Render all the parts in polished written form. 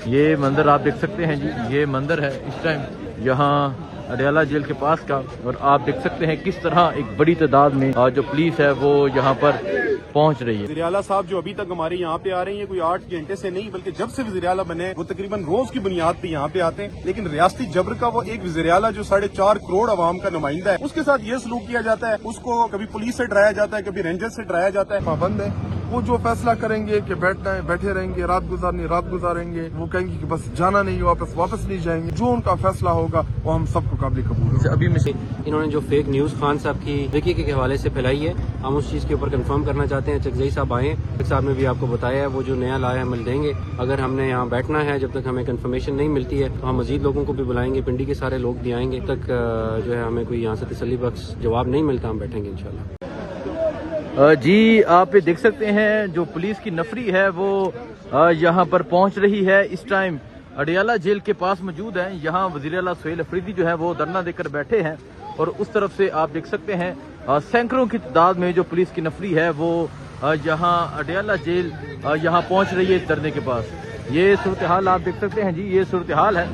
یہ منظر آپ دیکھ سکتے ہیں جی، یہ منظر ہے اس ٹائم یہاں اڈیالہ جیل کے پاس کا، اور آپ دیکھ سکتے ہیں کس طرح ایک بڑی تعداد میں جو پولیس ہے وہ یہاں پر پہنچ رہی ہے۔ وزیر اعلیٰ صاحب جو ابھی تک ہمارے یہاں پہ آ رہے ہیں کوئی 8 گھنٹے سے نہیں بلکہ جب سے وزیر اعلیٰ بنے وہ تقریباً روز کی بنیاد پہ یہاں پہ آتے ہیں، لیکن ریاستی جبر کا وہ ایک وزیر اعلیٰ جو 4.5 کروڑ عوام کا نمائندہ ہے اس کے ساتھ یہ سلوک کیا جاتا ہے، اس کو کبھی پولیس سے ڈرایا جاتا ہے، کبھی رینجر سے ڈرایا جاتا ہے۔ پابند ہے، وہ جو فیصلہ کریں گے کہ بیٹھنا ہے بیٹھے رہیں گے، رات گزارنی رات گزاریں گے، وہ کہیں گے کہ بس جانا نہیں واپس نہیں جائیں گے، جو ان کا فیصلہ ہوگا وہ ہم سب کو قابل قبول ہے۔ ابھی انہوں نے جو فیک نیوز خان صاحب کی وکی کے حوالے سے پھیلائی ہے، ہم اس چیز کے اوپر کنفرم کرنا چاہتے ہیں۔ چکزئی صاحب آئے ہیں، صاحب نے بھی آپ کو بتایا ہے وہ جو نیا لایا عمل دیں گے، اگر ہم نے یہاں بیٹھنا ہے جب تک ہمیں کنفرمیشن نہیں ملتی ہے تو ہم مزید لوگوں کو بھی بلائیں گے، پنڈی کے سارے لوگ بھی آئیں گے، تک جو ہے ہمیں کوئی یہاں سے تسلی بخش جواب نہیں ملتا ہم بیٹھیں گے انشاءاللہ۔ جی آپ دیکھ سکتے ہیں جو پولیس کی نفری ہے وہ یہاں پر پہنچ رہی ہے اس ٹائم اڈیالہ جیل کے پاس موجود ہیں۔ یہاں وزیر اعلیٰ سہیل افریدی جو ہے وہ دھرنا دے کر بیٹھے ہیں، اور اس طرف سے آپ دیکھ سکتے ہیں سینکڑوں کی تعداد میں جو پولیس کی نفری ہے وہ یہاں اڈیالہ جیل یہاں پہنچ رہی ہے اس دھرنے کے پاس۔ یہ صورتحال آپ دیکھ سکتے ہیں جی، یہ صورتحال ہے،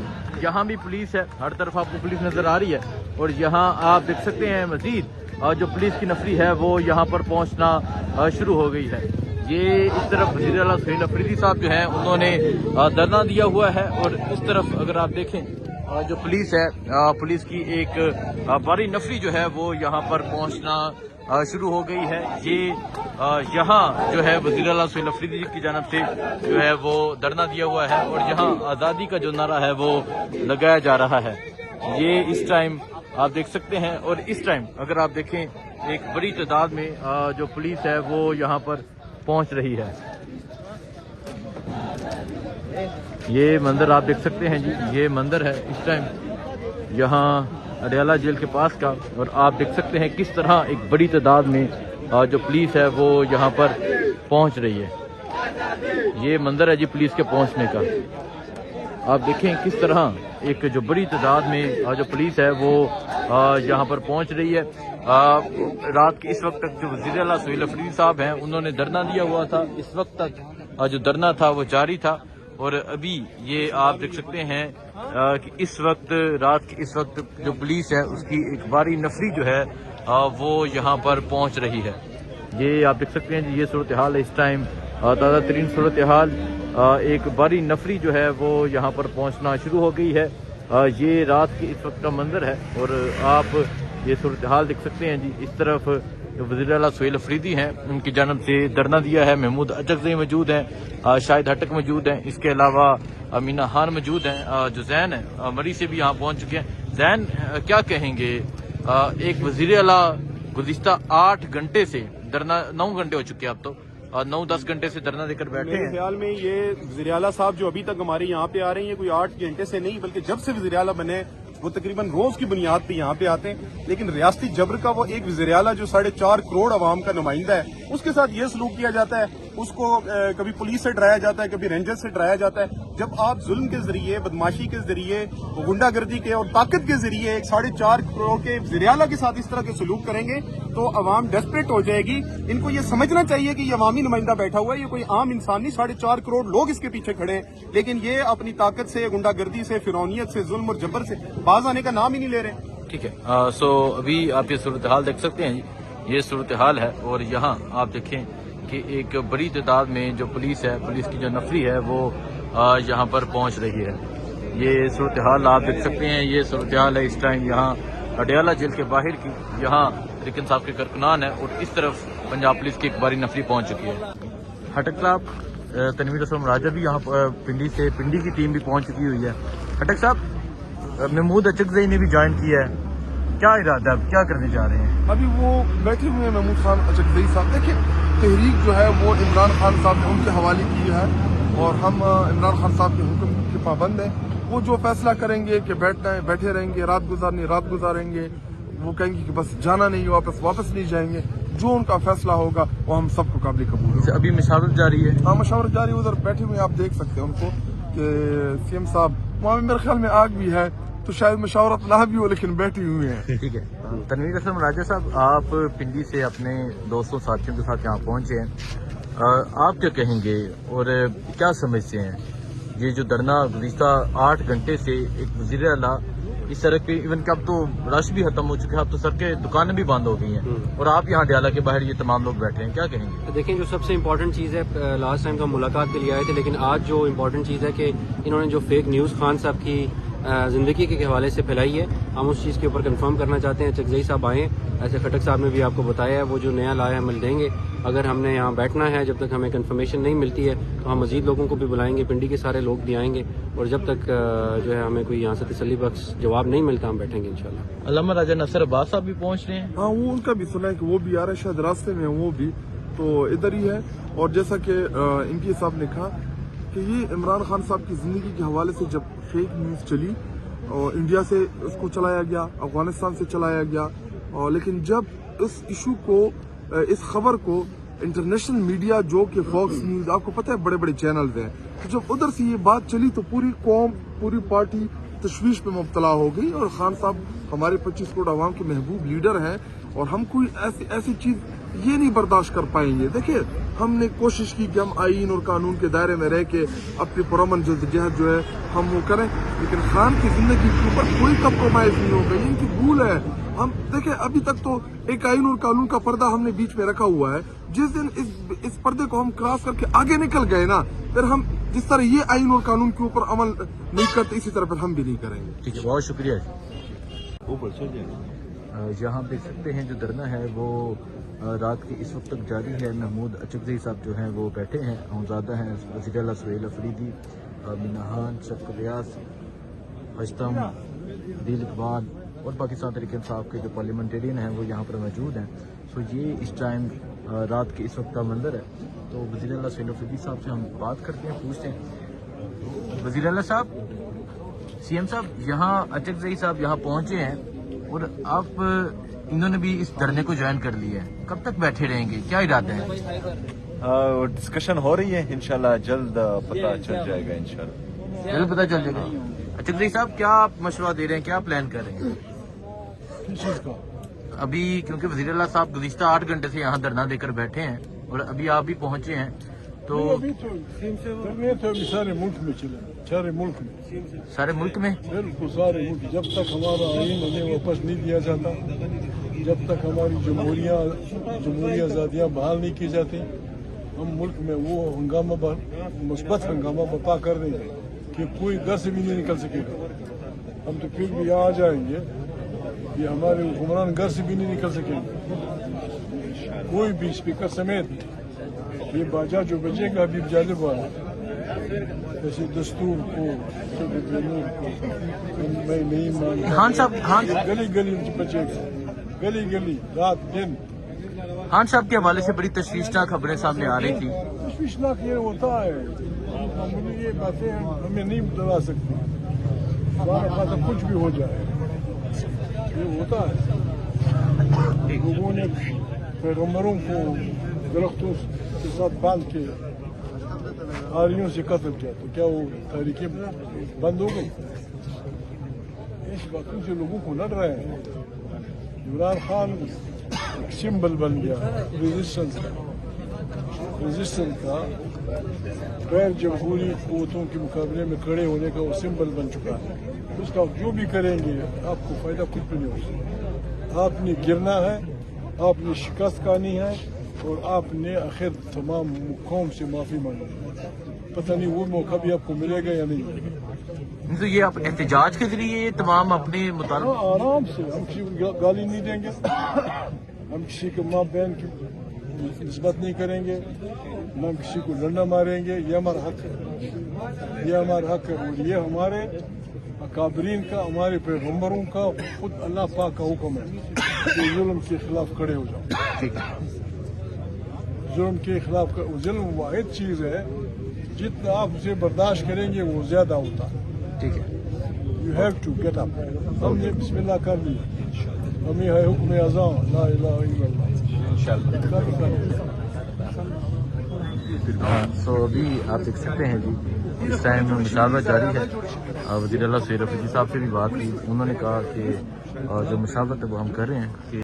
یہاں بھی پولیس ہے، ہر طرف آپ کو پولیس نظر آ رہی ہے، اور یہاں آپ دیکھ سکتے ہیں مزید جو پولیس کی نفری ہے وہ یہاں پر پہنچنا شروع ہو گئی ہے۔ یہ اس طرف وزیر اعلیٰ سہیل افریدی صاحب جو ہیں انہوں نے دھرنا دیا ہوا ہے، اور اس طرف اگر آپ دیکھیں جو پولیس ہے، پولیس کی ایک بڑی نفری جو ہے وہ یہاں پر پہنچنا شروع ہو گئی ہے۔ یہ یہاں جو ہے وزیر اعلیٰ سہیل افریدی کی جانب سے جو ہے وہ دھرنا دیا ہوا ہے، اور یہاں آزادی کا جو نعرہ ہے وہ لگایا جا رہا ہے۔ یہ اس ٹائم آپ دیکھ سکتے ہیں، اور اس ٹائم اگر آپ دیکھیں ایک بڑی تعداد میں جو پولیس ہے وہ یہاں پر پہنچ رہی ہے۔ یہ منظر آپ دیکھ سکتے ہیں جی، یہ منظر ہے اس ٹائم یہاں اڈیالہ جیل کے پاس کا، اور آپ دیکھ سکتے ہیں کس طرح ایک بڑی تعداد میں جو پولیس ہے وہ یہاں پر پہنچ رہی ہے۔ یہ منظر ہے جی پولیس کے پہنچنے کا، آپ دیکھیں کس طرح ایک جو بڑی تعداد میں جو پولیس ہے وہ یہاں پر پہنچ رہی ہے۔ رات کے اس وقت تک جو وزیر اعلیٰ سہیل افریدی صاحب ہیں انہوں نے دھرنا دیا ہوا تھا، اس وقت تک جو دھرنا تھا وہ جاری تھا، اور ابھی یہ آپ دیکھ سکتے ہیں کہ اس وقت رات کے اس وقت جو پولیس ہے اس کی ایک بڑی نفری جو ہے وہ یہاں پر پہنچ رہی ہے۔ یہ آپ دیکھ سکتے ہیں جی، یہ صورتحال ہے اس ٹائم، تازہ ترین صورتحال، ایک بڑی نفری جو ہے وہ یہاں پر پہنچنا شروع ہو گئی ہے۔ یہ رات کے اس وقت کا منظر ہے، اور آپ یہ صورتحال دیکھ سکتے ہیں جی، اس طرف وزیر اعلیٰ سہیل افریدی ہیں، ان کی جانب سے دھرنا دیا ہے، محمود اچکزئی موجود ہیں، شاہد ہٹک موجود ہیں، اس کے علاوہ امینا خان موجود ہیں، جو زین ہے مری سے بھی یہاں پہنچ چکے ہیں۔ زین کیا کہیں گے، ایک وزیر اعلیٰ گزشتہ 8 گھنٹے سے دھرنا، 9 گھنٹے ہو چکے اب تو، 9-10 گھنٹے سے دھرنا دے کر بیٹھے ہیں۔ میرے خیال میں یہ وزیر اعلیٰ صاحب جو ابھی تک ہمارے یہاں پہ آ رہے ہیں کوئی 8 گھنٹے سے نہیں بلکہ جب سے وزیر اعلیٰ بنے وہ تقریباً روز کی بنیاد پہ یہاں پہ آتے ہیں، لیکن ریاستی جبر کا وہ ایک وزیر اعلیٰ جو 4.5 کروڑ عوام کا نمائندہ ہے اس کے ساتھ یہ سلوک کیا جاتا ہے، اس کو کبھی پولیس سے ڈرایا جاتا ہے، کبھی رینجر سے ڈرایا جاتا ہے۔ جب آپ ظلم کے ذریعے، بدماشی کے ذریعے، غنڈہ گردی کے اور طاقت کے ذریعے ایک 4.5 کروڑ کے وزیر اعلیٰ کے ساتھ اس طرح کے سلوک کریں گے تو عوام ڈیسپریٹ ہو جائے گی۔ ان کو یہ سمجھنا چاہیے کہ یہ عوامی نمائندہ بیٹھا ہوا ہے، یہ کوئی عام انسان نہیں، 4.5 کروڑ لوگ اس کے پیچھے کھڑے ہیں، لیکن یہ اپنی طاقت سے، غنڈہ گردی سے، فرعونیت سے، ظلم اور جبر سے باز آنے کا نام ہی نہیں لے رہے۔ ٹھیک ہے، سو ابھی آپ یہ صورتحال دیکھ سکتے ہیں جی، یہ صورتحال ہے، اور یہاں آپ دیکھیں کہ ایک بڑی تعداد میں جو پولیس ہے، پولیس کی جو نفری ہے وہ یہاں پر پہنچ رہی ہے۔ یہ صورتحال آپ دیکھ سکتے ہیں، یہ صورتحال ہے اس ٹائم یہاں اڈیالہ جیل کے باہر کی، یہاں لیکن صاحب کے کارکنان ہے، اور اس طرف پنجاب پولیس کی ایک بڑی نفری پہنچ چکی ہے۔ ہٹک صاحب، تنویر اسلم راجہ بھی یہاں پنڈی کی ٹیم بھی پہنچ چکی ہوئی ہے۔ ہٹک صاحب، محمود اچکزئی نے بھی جوائن کیا ہے، کیا ارادہ ہے، کیا کرنے جا رہے ہیں؟ ابھی وہ بیٹھے ہوئے ہیں محمود خان اچکزئی صاحب۔ دیکھیں تحریک جو ہے وہ عمران خان صاحب نے ان کے حوالے کی ہے، اور ہم عمران خان صاحب کے حکم کے پابند ہیں۔ وہ جو فیصلہ کریں گے کہ بیٹھنا ہے بیٹھے رہیں گے، رات گزارنی رات گزاریں گے، وہ کہیں گے کہ بس جانا نہیں واپس نہیں جائیں گے، جو ان کا فیصلہ ہوگا وہ ہم سب کو قابل قبول ہے۔ ابھی مشاورت جاری ہے؟ ہاں مشاورت جاری، ادھر بیٹھے ہوئے آپ دیکھ سکتے ہیں ان کو کہ سی ایم صاحب وہاں میرے خیال میں آگ بھی ہے، تو شاید مشاورت نہ بھی ہو لیکن بیٹھے ہوئے ہیں۔ ٹھیک ہے، تنویر اسلم راجہ صاحب، آپ پنڈی سے اپنے دوستوں ساتھیوں کے ساتھ یہاں پہنچے ہیں، آپ کیا کہیں گے اور کیا سمجھتے ہیں؟ یہ جو دھرنا گزشتہ 8 گھنٹے سے ایک وزیر اعلیٰ اس سڑک پہ، ایون کہ اب تو رش بھی ختم ہو چکا ہے، اب تو سڑکیں دکانیں بھی بند ہو گئی ہیں، اور آپ یہاں ڈیالہ کے باہر یہ تمام لوگ بیٹھے ہیں، کیا کہیں گے؟ دیکھیں جو سب سے امپورٹنٹ چیز ہے، لاسٹ ٹائم تو ہم ملاقات کے لیے آئے تھے، لیکن آج جو امپورٹنٹ چیز ہے کہ انہوں نے جو فیک نیوز خان صاحب کی زندگی کے حوالے سے پھیلائی ہے، ہم اس چیز کے اوپر کنفرم کرنا چاہتے ہیں۔ چکزئی صاحب آئیں، ایسے خٹک صاحب نے بھی آپ کو بتایا ہے، وہ جو نیا لائے عمل دیں گے۔ اگر ہم نے یہاں بیٹھنا ہے، جب تک ہمیں کنفرمیشن نہیں ملتی ہے تو ہم مزید لوگوں کو بھی بلائیں گے، پنڈی کے سارے لوگ بھی آئیں گے، اور جب تک جو ہے ہمیں کوئی یہاں سے تسلی بخش جواب نہیں ملتا ہم بیٹھیں گے انشاءاللہ۔ علامہ راجہ ناصر عباس صاحب بھی پہنچ رہے ہیں۔ ہاں، وہ ان کا بھی سنا ہے کہ وہ بھی آ رہے ہیں، شاید راستے میں ہیں وہ بھی، تو ادھر ہی ہے۔ اور جیسا کہ ان کی صاحب نے کہا کہ یہ عمران خان صاحب کی زندگی کے حوالے سے جب فیک نیوز چلی اور انڈیا سے اس کو چلایا گیا، افغانستان سے چلایا گیا، اور لیکن جب اس ایشو کو، اس خبر کو انٹرنیشنل میڈیا جو کہ فاکس نیوز، آپ کو پتہ ہے بڑے بڑے چینلز ہیں، تو جب ادھر سے یہ بات چلی تو پوری قوم، پوری پارٹی تشویش پہ مبتلا ہو گئی، اور خان صاحب ہمارے 25 کروڑ عوام کے محبوب لیڈر ہیں، اور ہم کوئی ایسی چیز یہ نہیں برداشت کر پائیں گے۔ دیکھیں، ہم نے کوشش کی کہ ہم آئین اور قانون کے دائرے میں رہ کے اپنی پرامن جدوجہد جو ہے ہم وہ کریں، لیکن خان کی زندگی کے اوپر کوئی کمپرومائز نہیں ہوگا، یہ ان کی بھول ہے۔ ہم دیکھیں، ابھی تک تو ایک آئین اور قانون کا پردہ ہم نے بیچ میں رکھا ہوا ہے، جس دن اس پردے کو ہم کراس کر کے آگے نکل گئے نا، پھر ہم جس طرح یہ آئین اور قانون کے اوپر عمل نہیں کرتے، اسی طرح پھر ہم بھی نہیں کریں گے۔ ٹھیک ہے، بہت شکریہ۔ یہاں دیکھ سکتے ہیں جو دھرنا ہے وہ رات کے اس وقت تک جاری ہے۔ محمود اچکزئی صاحب جو ہیں وہ بیٹھے ہیں، اعظمزادہ ہیں وزیر اعلیٰ سہیل افریدی، مناہان، شفقت ریاض، اشتم، دل اقبال اور پاکستان تحریک انصاف کے جو پارلیمنٹیرین ہیں وہ یہاں پر موجود ہیں۔ سو یہ اس ٹائم رات کے اس وقت کا منظر ہے۔ تو وزیر اعلیٰ سہیل افریدی صاحب سے ہم بات کرتے ہیں، پوچھتے ہیں۔ وزیر اعلیٰ صاحب، سی ایم صاحب، یہاں اچکزئی صاحب یہاں پہنچے ہیں، اور آپ انہوں نے بھی اس دھرنے کو جوائن کر لیا ہے، کب تک بیٹھے رہیں گے، کیا ارادہ ہے؟ ڈسکشن ہو رہی ہے، انشاءاللہ جلد پتہ چل جائے گا، انشاءاللہ جلد پتہ چل جائے گا۔ اچکزئی صاحب، کیا آپ مشورہ دے رہے ہیں، کیا پلان کر رہے ہیں کس چیز کا؟ ابھی؟ کیونکہ وزیر اللہ صاحب گزشتہ 8 گھنٹے سے یہاں دھرنا دے کر بیٹھے ہیں، اور ابھی آپ بھی پہنچے ہیں، تو سارے ملک میں چلے، سارے ملک میں، سارے ملک میں بالکل سارے ملک، جب تک ہمارا آئین ہمیں واپس نہیں دیا جاتا، جب تک ہماری جمہوری آزادیاں بحال نہیں کی جاتی، ہم ملک میں وہ ہنگامہ، مثبت ہنگامہ برپا کر دیں گے کہ کوئی گھر سے بھی نہیں نکل سکے گا۔ ہم تو پھر بھی آ جائیں گے، یہ ہمارے حکمران گھر سے بھی نہیں نکل سکیں گے، کوئی بھی اسپیکر سمیت۔ یہ باجا جو بچے گا ابھی جانب والا، جیسے دستور کو، میں نہیں مانتا، خان صاحب، گلی گلی بچے گا، گلی گلی، رات دن۔ خان صاحب کے حوالے سے بڑی تشویشناک خبریں سامنے آ رہی تھی۔ تشویشناک یہ ہوتا ہے، یہ باتیں ہمیں نہیں بتا سکتی، ہمارا خاصا کچھ بھی ہو جائے، یہ ہوتا ہے۔ لوگوں نے پیغمبروں کو درختوں کے ساتھ باندھ کے آریوں سے قتل کیا، تو کیا وہ تاریخیں بند ہو گئی؟ اس باتوں سے لوگوں کو لڑ رہے ہیں۔ عمران خان ایک سمبل بن گیا ریزسٹنس کا، غیر جمہوری قوتوں کے مقابلے میں کھڑے ہونے کا وہ سمبل بن چکا ہے۔ اس کا جو بھی کریں گے آپ کو فائدہ کچھ بھی نہیں ہو سکتا۔ آپ نے گرنا ہے، آپ نے شکست کھانی ہے، اور آپ نے آخر تمام قوم سے معافی مانگی ہے۔ پتہ نہیں وہ موقع بھی آپ کو ملے گا یا نہیں۔ تو یہ آپ احتجاج کے ذریعے یہ تمام اپنے مطالبہ؟ آرام سے، ہم کسی کو گالی نہیں دیں گے، ہم کسی کے ماں بہن کی نسبت نہیں کریں گے، نہ کسی کو لڑنا ماریں گے، یہ ہمارا حق ہے، یہ ہمارا حق ہے، اور یہ ہمارے اکابرین کا، ہمارے پیغمبروں کا، خود اللہ پاک کا حکم ہے کہ ظلم کے خلاف کھڑے ہو جاؤ۔ ظلم کے خلاف، ظلم واحد چیز ہے جتنا آپ اسے برداشت کریں گے وہ زیادہ ہوتا ہے۔ ٹھیک ہے، you have to get up. ہم نے بسم اللہ کر لی، ہمیں ہے حکم اعظم لا الہ الا اللہ۔ سو ابھی آپ دیکھ سکتے ہیں جی، اس ٹائم مشاورہ جاری ہے۔ وزیر اعلیٰ سہیل افریدی صاحب سے بھی بات کی، انہوں نے کہا کہ جو مشاورت ہے وہ ہم کر رہے ہیں کہ